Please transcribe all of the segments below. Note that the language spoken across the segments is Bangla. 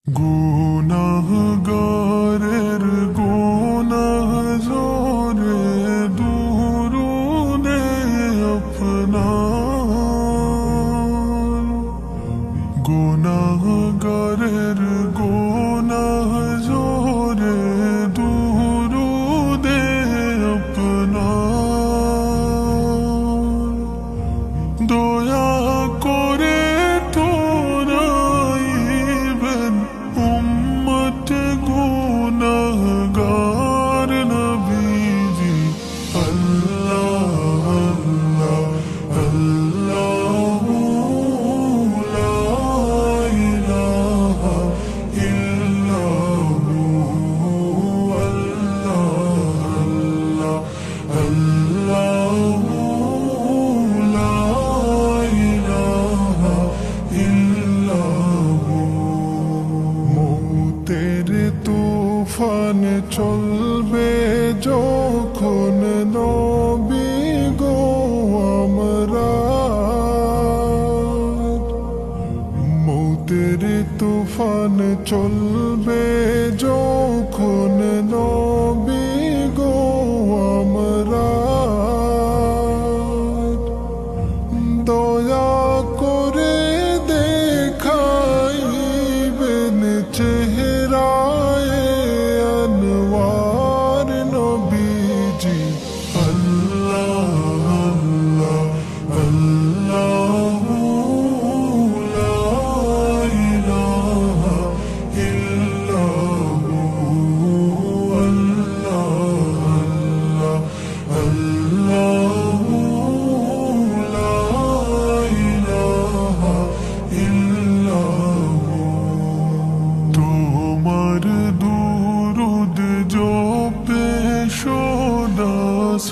গুনাহগারের গুনাহ ঝরে দুরুদে আপনার। গুনাহগারের গুনাহ ঝরে দুরুদে আপনার। দয়া করে ঠোরাইবেন উম্মত গুনাহগার নবীজি। আল্লাহ আল্লাহ আল্লাহু লা ইলাহা ইল্লাহু আল্লাহ আল্লাহ তুফান চলবে যখন নবী গো আমরা। মৌতের তুফান চলবে যখন নবী গো আমরা। দয়া করে দেখাইবেন চেহারা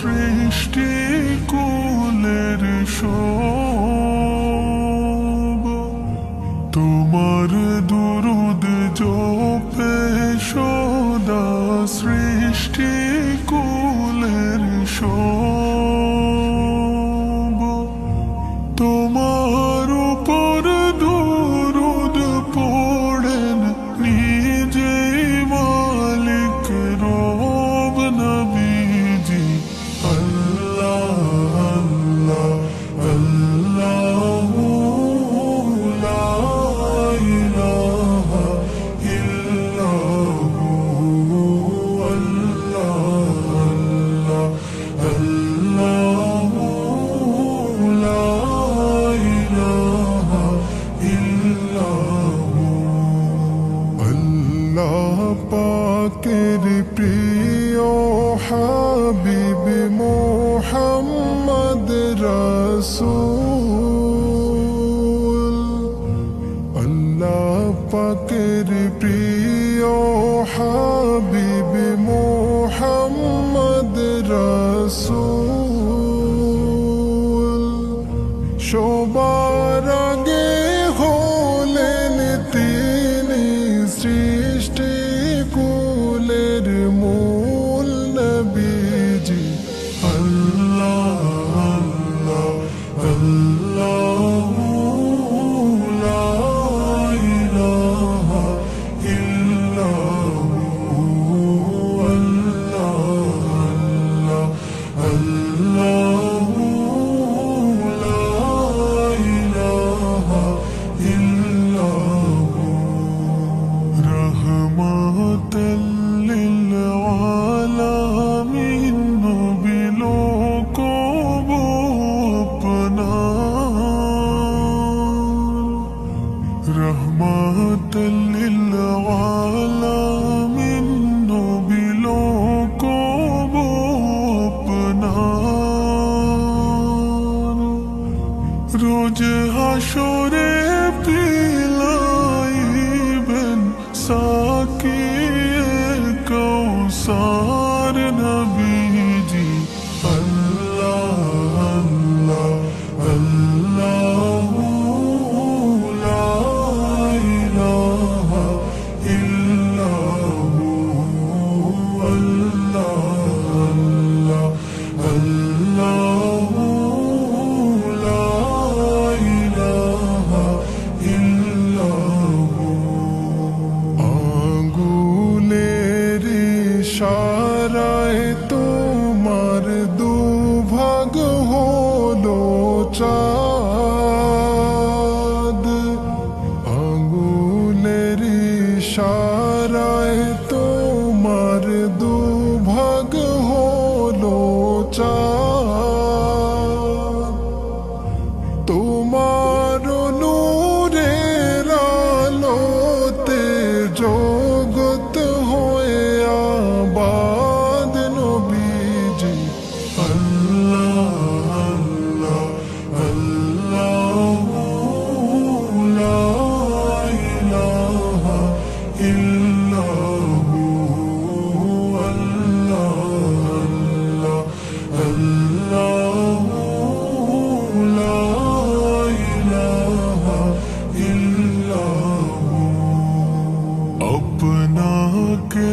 সৃষ্টি কুলের শোভ। তোমার দুরুদ জপে সদা সৃষ্টি কুলের শোভ। তোমার উপর দুরুদ পড়েন নিজেই মালিক রব নবীজি। পাকের প্রিয় হাবিব মোহাম্মদ রাসূল। আল্লাহ পাকের প্রিয় হাবিব মোহাম্মদ রাসূল। সবার আগে হলেন তিনি সৃষ্টি কুলের মূল নবীজি। আল্লাহ আল্লাহ লা ইলাহা ইল্লাহু আল্লাহ আল্লাহু লা ইলাহা ইল্লাহু। রহমাতাল লিল আলামিন নবী লোক আপনার। রহমাতাল লিল আলামিন নবী লোক আপনার। রোজ হাসরে পিলাইবেন সাকিয়ে কৌসার নবীজি। আল্লাহ আল্লাহু লা ইলাহা ইল্লাহু ইশারায় তোমার দুভাগ হলো চাঁদ, তোমার নূরের আলোতে জগৎ হয়ে আবাদ নবীজি। আল্লাহ আল্লাহ লা ইলাহা ইল্লাহু আল্লাহ আল্লাহ লা ইলাহা ইল্লাহু। আপনাকে